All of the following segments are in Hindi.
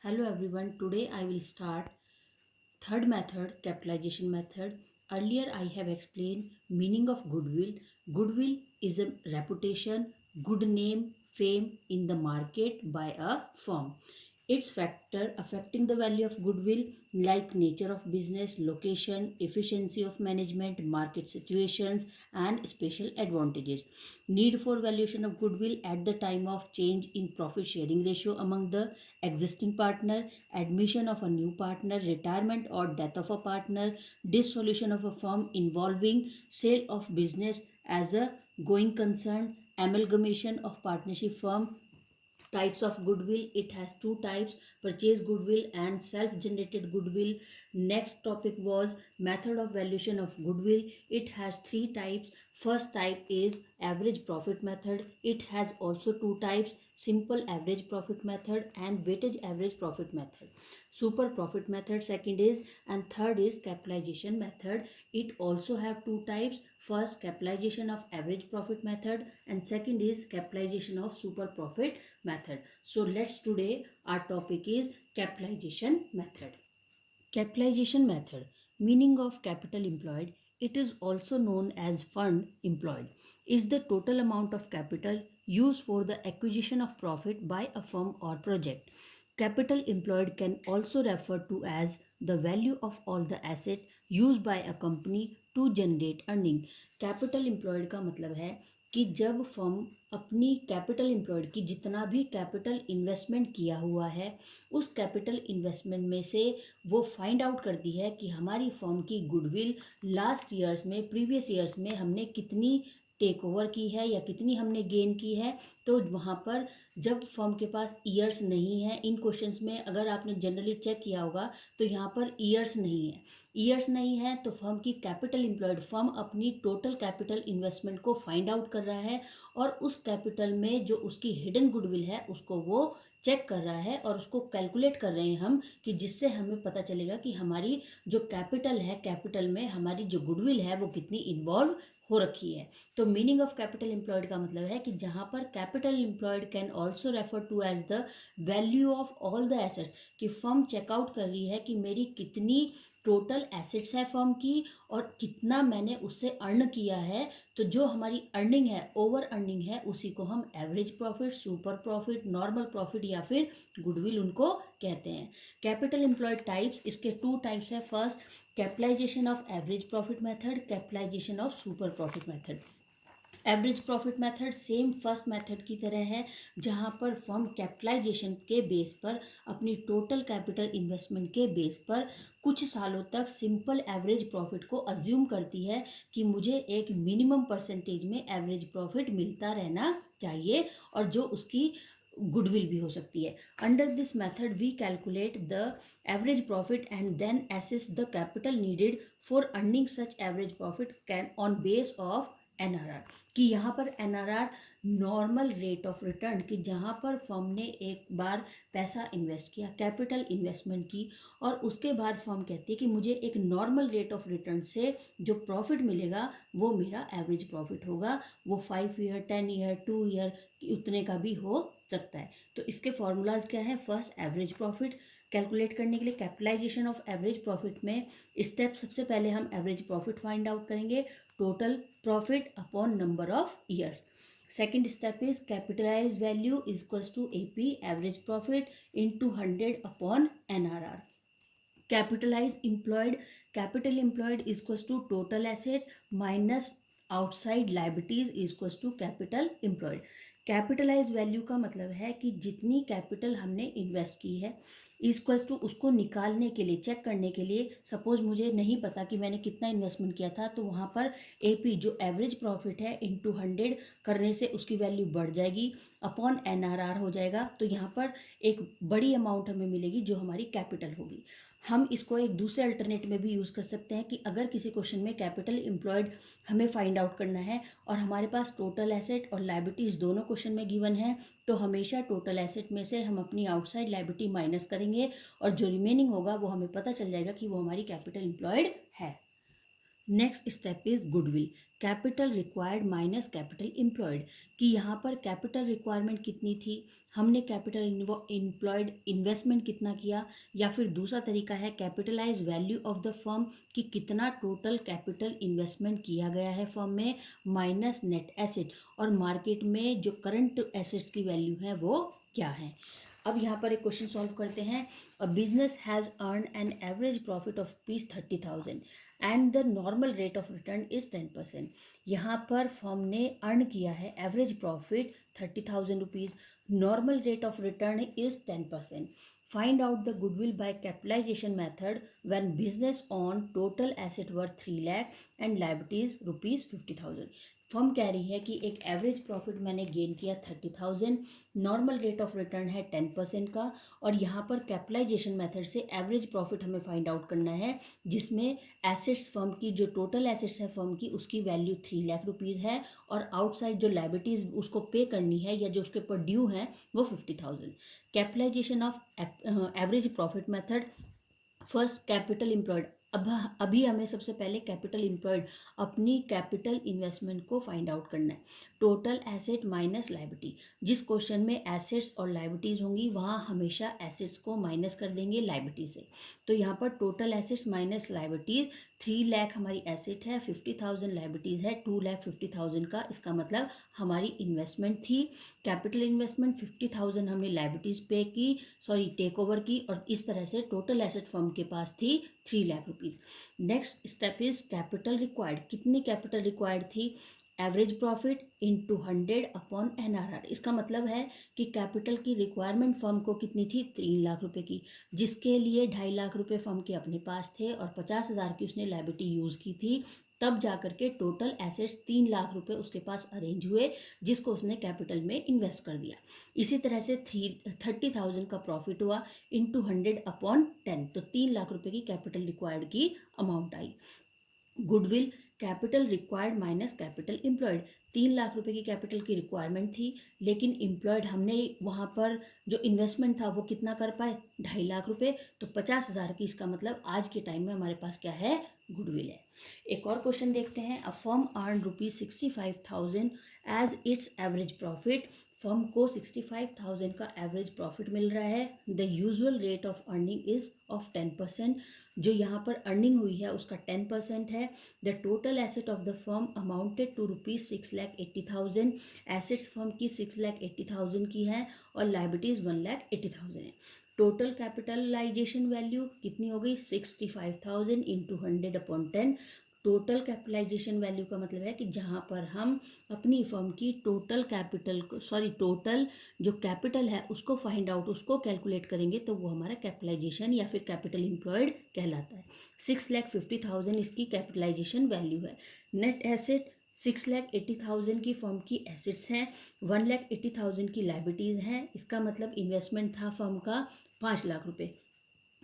Hello everyone, today I will start third method, capitalization method. Earlier I have explained meaning of goodwill. Goodwill is a reputation, good name, fame in the market by a firm. Its factor affecting the value of goodwill like nature of business, location, efficiency of management, market situations and special advantages. Need for valuation of goodwill at the time of change in profit sharing ratio among the existing partner, admission of a new partner, retirement or death of a partner, dissolution of a firm involving sale of business as a going concern, amalgamation of partnership firm. Types of goodwill, it has two types, purchase goodwill and self generated goodwill. Next topic was method of valuation of goodwill. It has three types. First type is average profit method. It has also two types, simple average profit method and weightage average profit method. Super profit method second is, and third is capitalization method. It also have two types, first capitalization of average profit method and second is capitalization of super profit method. So let's today our topic is capitalization method. Capitalization method, meaning of capital employed, it is also known as fund employed, is the total amount of capital used for the acquisition of profit by a firm or project. Capital employed can also refer to as the value of all the asset used by a company to generate earning. Capital employed का मतलब है कि जब फर्म अपनी कैपिटल एम्प्लॉयड की जितना भी कैपिटल इन्वेस्टमेंट किया हुआ है उस कैपिटल इन्वेस्टमेंट में से वो फाइंड आउट करती है कि हमारी फर्म की गुडविल लास्ट ईयर्स में, प्रीवियस ईयर्स में हमने कितनी टेक ओवर की है या कितनी हमने गेन की है। तो वहाँ पर जब फर्म के पास ईयर्स नहीं है, इन क्वेश्चंस में अगर आपने जनरली चेक किया होगा तो यहाँ पर ईयर्स नहीं है। ईयर्स नहीं है तो फर्म की कैपिटल एम्प्लॉयड, फर्म अपनी टोटल कैपिटल इन्वेस्टमेंट को फाइंड आउट कर रहा है और उस कैपिटल में जो उसकी हिडन गुडविल है उसको वो चेक कर रहा है और उसको कैलकुलेट कर रहे हैं हम, कि जिससे हमें पता चलेगा कि हमारी जो कैपिटल है, कैपिटल में हमारी जो गुडविल है वो कितनी इन्वॉल्व हो रखी है। तो मीनिंग ऑफ कैपिटल एम्प्लॉयड का मतलब है कि जहाँ पर capital employed can also refer to as the value of all the asset, कि फर्म चेकआउट कर रही है कि मेरी कितनी टोटल एसेट्स है फर्म की और कितना मैंने उससे अर्न किया है। तो जो हमारी अर्निंग है, ओवर अर्निंग है, उसी को हम average profit, super profit, normal profit या फिर गुडविल उनको कहते हैं। कैपिटल एम्प्लॉयड टाइप्स, इसके टू टाइप्स है, first capitalization of average profit method, capitalization of super profit method. Average profit method same first method की तरह है, जहां पर फर्म कैपिटलाइजेशन के बेस पर, अपनी टोटल कैपिटल इन्वेस्टमेंट के बेस पर कुछ सालों तक सिंपल एवरेज प्रॉफिट को अज्यूम करती है कि मुझे एक मिनिमम परसेंटेज में एवरेज प्रॉफिट मिलता रहना चाहिए और जो उसकी गुडविल भी हो सकती है। Under this method we calculate the average profit and then assess the capital needed for earning such average profit can on base of NRR, कि यहाँ पर NRR normal rate of return, कि जहाँ पर फर्म ने एक बार पैसा इन्वेस्ट किया, कैपिटल इन्वेस्टमेंट की, और उसके बाद फर्म कहती है कि मुझे एक नॉर्मल रेट ऑफ रिटर्न से जो प्रॉफिट मिलेगा वो मेरा एवरेज प्रॉफिट होगा। वो 5 ईयर, 10 ईयर, 2 ईयर उतने का भी हो सकता है। तो इसके फॉर्मूलाज क्या है? फर्स्ट एवरेज प्रॉफिट कैलकुलेट करने के लिए कैपिटलाइजेशन ऑफ एवरेज प्रॉफिट में स्टेप, सबसे पहले हम एवरेज प्रॉफिट फाइंड आउट करेंगे, total profit upon number of years. Second step is capitalize value is equals to AP average profit into 100 upon NRR. Capitalize employed, capital employed is equals to total asset minus outside liabilities is equals to capital employed. Capitalize value का मतलब है कि जितनी कैपिटल हमने इन्वेस्ट की है इक्वल्स टू उसको निकालने के लिए, चेक करने के लिए, सपोज मुझे नहीं पता कि मैंने कितना इन्वेस्टमेंट किया था, तो वहाँ पर एपी जो एवरेज प्रॉफिट है इंटू 100 करने से उसकी वैल्यू बढ़ जाएगी, अपॉन एनआरआर हो जाएगा। तो यहाँ पर एक बड़ी अमाउंट हमें मिलेगी जो हमारी कैपिटल होगी। हम इसको एक दूसरे अल्टरनेट में भी यूज़ कर सकते हैं कि अगर किसी क्वेश्चन में कैपिटल एम्प्लॉयड हमें फाइंड आउट करना है और हमारे पास टोटल एसेट और लाइबिलिटीज़ दोनों क्वेश्चन में गिवन है, तो हमेशा टोटल एसेट में से हम अपनी आउटसाइड लाइबिलिटी माइनस करेंगे और जो रिमेनिंग होगा वो हमें पता चल जाएगा कि वो हमारी कैपिटल एम्प्लॉयड है। Next step is goodwill, capital required minus capital employed, कि यहाँ पर कैपिटल रिक्वायरमेंट कितनी थी, हमने कैपिटल एम्प्लॉयड इन्वेस्टमेंट कितना किया, या फिर दूसरा तरीका है capitalize value of the firm, कि कितना टोटल कैपिटल इन्वेस्टमेंट किया गया है फर्म में, माइनस नेट एसेट, और मार्केट में जो करंट एसेट्स की वैल्यू है वो क्या है। अब यहाँ पर एक क्वेश्चन सॉल्व करते हैं। A business has earn an average profit of ₹30,000 and the normal rate of return is 10%। यहाँ पर फर्म ने अर्न किया है average profit ₹30,000, normal rate of return is 10%। Find out the goodwill by capitalization method when business on total asset worth 3 lakh and liabilities ₹50,000। Firm कह रही है कि एक एवरेज प्रॉफिट मैंने गेन किया 30,000, नॉर्मल रेट ऑफ रिटर्न है 10% का, और यहाँ पर कैपिटलाइजेशन मेथड से एवरेज प्रॉफिट हमें फाइंड आउट करना है, जिसमें एसेट्स फर्म की, जो टोटल एसेट्स है फर्म की, उसकी वैल्यू 3 लाख रुपीज़ है, और आउटसाइड जो लायबिलिटीज़ उसको पे करनी है या जो उसके ऊपर ड्यू है वो 50,000। Capitalization of average profit method. First capital employed, अब अभी हमें सबसे पहले कैपिटल एम्प्लॉयड, अपनी कैपिटल इन्वेस्टमेंट को फाइंड आउट करना है। टोटल एसेट माइनस लायबिलिटी, जिस क्वेश्चन में एसेट्स और लायबिलिटीज होंगी वहाँ हमेशा एसेट्स को माइनस कर देंगे लायबिलिटी से। तो यहाँ पर total assets minus liabilities, 3 lakh हमारी एसेट है, 50,000 लायबिलिटीज है, 2,50,000 का, इसका मतलब हमारी इन्वेस्टमेंट थी। कैपिटल इन्वेस्टमेंट 50,000 हमने लायबिलिटीज पे की, सॉरी टेक ओवर की, और इस तरह से टोटल एसेट फर्म के पास थी 3 lakh rupees. Next step is capital required, कितनी कैपिटल रिक्वायर्ड थी, average profit into 100 upon NRR। इसका मतलब है कि कैपिटल की रिक्वायरमेंट फर्म को कितनी थी, 3 लाख रुपए की, जिसके लिए 2.5 लाख रुपए फर्म के अपने पास थे और 50,000 की उसने लायबिलिटी यूज़ की थी, तब जा करके टोटल एसेट्स 3 लाख रुपए उसके पास अरेंज हुए, जिसको उसने कैपिटल में इन्वेस्ट कर दिया। इसी तरह से 30,000 का प्रॉफिट हुआ इंटू 100 अपॉन 10, तो 3 लाख रुपए की कैपिटल रिक्वायर्ड की अमाउंट आई। Goodwill, capital required minus capital employed, 3 lakh रुपए की कैपिटल की रिक्वायरमेंट थी, लेकिन एम्प्लॉयड हमने वहाँ पर जो इन्वेस्टमेंट था वो कितना कर पाए, 2.5 लाख रुपए, तो 50,000 की, इसका मतलब आज के टाइम में हमारे पास क्या है, गुडविल है। एक और क्वेश्चन देखते हैं। A firm earn ₹65,000 as its average profit, firm को 65,000 का एवरेज प्रॉफिट मिल रहा है। The usual rate of earning is of 10%, जो यहाँ पर अर्निंग हुई है उसका 10% है। The total asset of the firm amounted to ₹6,80,000, assets firm की 6,80,000 की है, और लाइबिलिटीज 1,80,000 है। टोटल कैपिटलाइजेशन वैल्यू कितनी हो गई, 65,000 into 100 upon 10। Total capitalization value का मतलब है कि जहाँ पर हम अपनी फर्म की टोटल कैपिटल को, सॉरी टोटल जो कैपिटल है उसको फाइंड आउट, उसको कैलकुलेट करेंगे, तो वो हमारा कैपिटलाइजेशन या फिर कैपिटल एम्प्लॉयड कहलाता है। 6,50,000 इसकी कैपिटलाइजेशन वैल्यू है। नेट एसेट 6,80,000 की फर्म की एसेट्स हैं, 1,80,000 की लाइबिलिटीज़ हैं, इसका मतलब इन्वेस्टमेंट था फर्म का 5 लाख रुपए।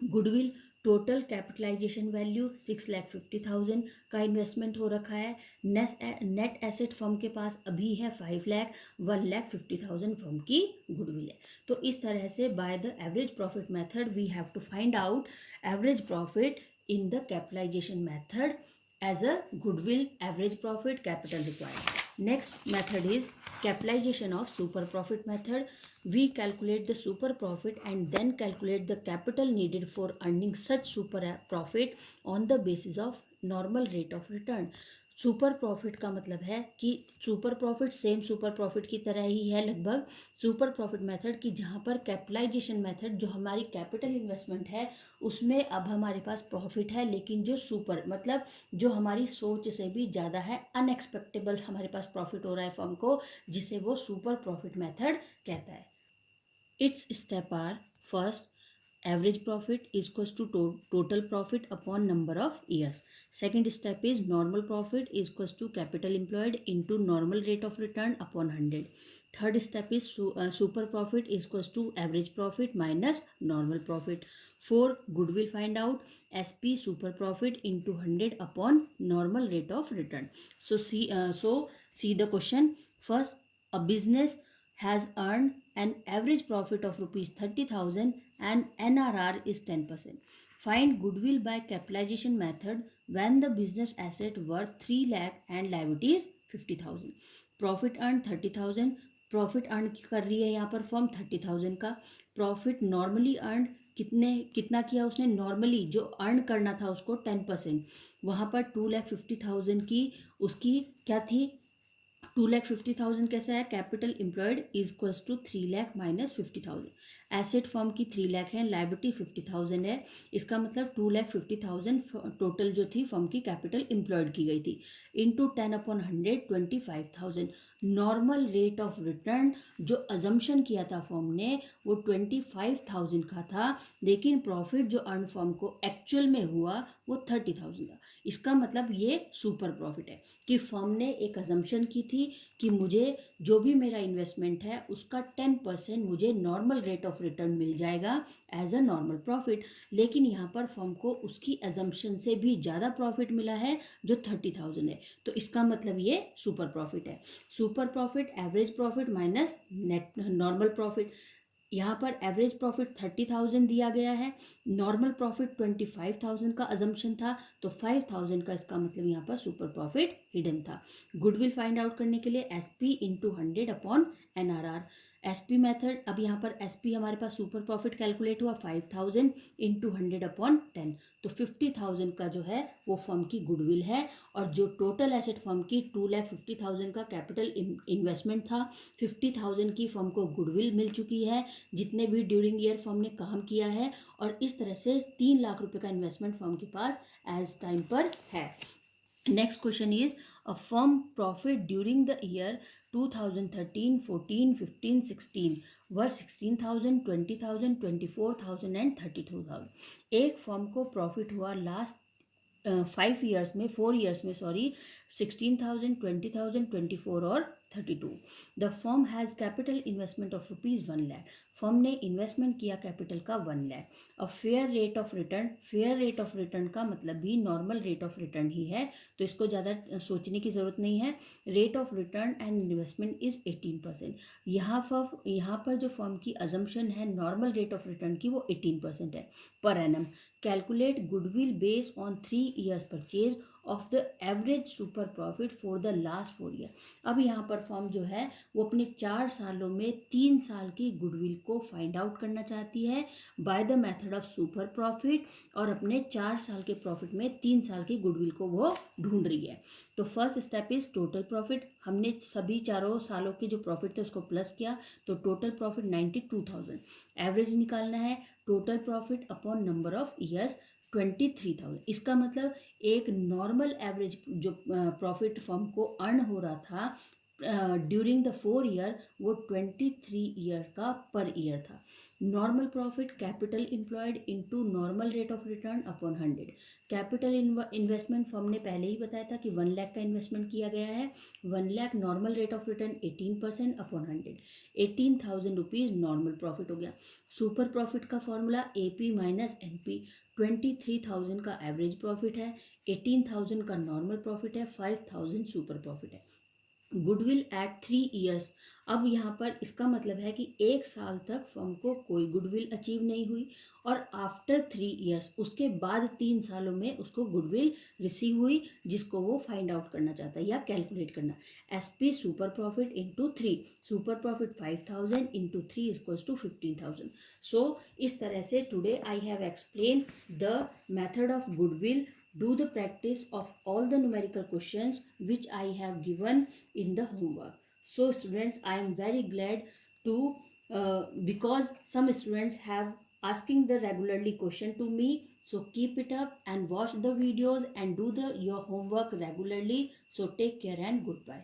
गुडविल, टोटल कैपिटलाइजेशन वैल्यू 6,50,000 का इन्वेस्टमेंट हो रखा है। नेट एसेट फर्म के पास अभी है 5 लाख, 1,50,000 फर्म की गुडविल है। तो इस तरह से by the average profit method we have to find out average profit in the capitalization method as a goodwill, average profit, capital required. Next method is capitalization of super profit method. We calculate the super profit and then calculate the capital needed for earning such super profit on the basis of normal rate of return. Super profit का मतलब है कि super profit same super profit की तरह ही है लगभग, सुपर प्रॉफिट मेथड की, जहाँ पर कैपिटलाइजेशन मेथड जो हमारी कैपिटल इन्वेस्टमेंट है उसमें अब हमारे पास प्रॉफिट है, लेकिन जो सुपर मतलब जो हमारी सोच से भी ज़्यादा है, अनएक्सपेक्टेबल हमारे पास प्रॉफिट हो रहा है फर्म को, जिसे वो सुपर प्रॉफिट मेथड कहता है। Its step are, first average profit is equals to total profit upon number of years. Second step is normal profit is equals to capital employed into normal rate of return upon 100. Third step is super profit is equals to average profit minus normal profit. 4, goodwill find out, SP super profit into 100 upon normal rate of return. So see the question. First, a business has earned an average profit of ₹30,000 and NRR is 10%. Find goodwill by capitalization method when the business asset worth 3 lakh and liabilities 50,000. Profit earn 30,000, profit earn कर रही है यहाँ पर फॉर्म 30,000 का. प्रॉफिट नॉर्मली अर्न कितना किया उसने, नॉर्मली जो अर्न करना था उसको 10%, वहाँ पर 2,50,000 की उसकी क्या थी, 2,50,000 कैसे है, capital employed is equals to 3 lakh minus 50,000. Asset firm की 3 लाख है, लाइबिलिटी 50,000 है, इसका मतलब 2,50,000 टोटल जो थी फॉर्म की कैपिटल एम्प्लॉयड की गई थी, into 10/100 25,000. Normal rate of return जो अजम्पशन किया था फॉर्म ने वो 25,000 का था, लेकिन प्रॉफिट जो अर्न फॉर्म को एक्चुअल में हुआ वो 30,000 था. इसका मतलब ये सुपर प्रॉफिट है कि फर्म ने एक अजम्पशन की थी कि मुझे जो भी मेरा इन्वेस्टमेंट है उसका 10% मुझे नॉर्मल रेट ऑफ रिटर्न मिल जाएगा एज अ नॉर्मल प्रॉफिट, लेकिन यहाँ पर फर्म को उसकी अजम्पशन से भी ज़्यादा प्रॉफिट मिला है जो 30,000 है. तो इसका मतलब ये सुपर प्रॉफिट है. Super profit average profit minus net normal profit. यहाँ पर एवरेज प्रॉफिट 30,000 दिया गया है, नॉर्मल प्रॉफिट 25,000 का अजम्पशन था, तो 5,000 का इसका मतलब यहाँ पर सुपर प्रॉफिट हिडन था. गुडविल फाइंड आउट करने के लिए SP into 100/NRR. SP method, अब यहाँ पर SP हमारे पास सुपर प्रॉफिट कैलकुलेट हुआ 5,000 इंटू 100/10, तो 50,000 का जो है वो फर्म की गुडविल है. और जो टोटल एसेट फर्म की 2,50,000 का कैपिटल इन्वेस्टमेंट था, 50,000 की फर्म को गुडविल मिल चुकी है जितने भी ड्यूरिंग ईयर फर्म ने काम किया है, और इस तरह से 3 लाख रुपए का इन्वेस्टमेंट फर्म के पास एज टाइम पर है. Next question is a firm profit during the year 2013, 14, 15, 16 were 16,000, 20,000, 24,000 and 32,000. एक फर्म को प्रॉफिट हुआ लास्ट 5 ईयर्स में, 4 ईयर्स में सॉरी, 16,000, 20,000, 24 और 32. The firm has capital investment of ₹1 lakh. Firm ने इन्वेस्टमेंट किया कैपिटल का 1 lakh. A fair rate of return, fair rate of return का मतलब भी नॉर्मल रेट ऑफ रिटर्न ही है, तो इसको ज़्यादा सोचने की ज़रूरत नहीं है. Rate of return and investment is 18%. यहाँ पर जो फर्म की अजम्पशन है नॉर्मल रेट ऑफ रिटर्न की वो 18% है per annum. Calculate goodwill based on 3 years purchase of the average super profit for the last 4 year. अब यहाँ पर फर्म जो है वो अपने 4 सालों में 3 साल की गुडविल को फाइंड आउट करना चाहती है by the method of super profit, और अपने 4 साल के प्रॉफिट में 3 साल की गुडविल को वो ढूंढ रही है. तो first step is total profit. हमने सभी चारों सालों के जो प्रॉफिट थे उसको प्लस किया, तो टोटल प्रॉफिट 92,000. एवरेज निकालना है, total profit upon number of years 23,000. इसका मतलब एक नॉर्मल एवरेज जो प्रॉफिट फर्म को अर्न हो रहा था ड्यूरिंग द 4 ईयर वो 23 ईयर का पर ईयर था. Normal profit capital employed into normal rate of return upon 100. Capital investment firm ने पहले ही बताया था कि 1 लाख का इन्वेस्टमेंट किया गया है. 1 lakh normal rate of return 18% upon 100, 18,000 rupees normal profit हो गया. सुपर प्रॉफिट का फॉर्मूला AP माइनस NP. 23,000 का एवरेज प्रॉफिट है, 18,000 का नॉर्मल प्रॉफिट है, 5,000 सुपर प्रॉफिट है. Goodwill at 3 years. अब यहाँ पर इसका मतलब है कि 1 साल तक फर्म को कोई गुडविल अचीव नहीं हुई, और आफ्टर 3 ईयर्स उसके बाद 3 सालों में उसको गुडविल रिसीव हुई, जिसको वो फाइंड आउट करना चाहता है या कैलकुलेट करना. SP super profit into 3, super profit 5,000 into 3 is equals to 15,000. So इस तरह से today I have explain the method of goodwill. Do the practice of all the numerical questions which I have given in the homework. So students, I am very glad to because some students have asking the regularly question to me. So keep it up and watch the videos and do your homework regularly. So take care and goodbye.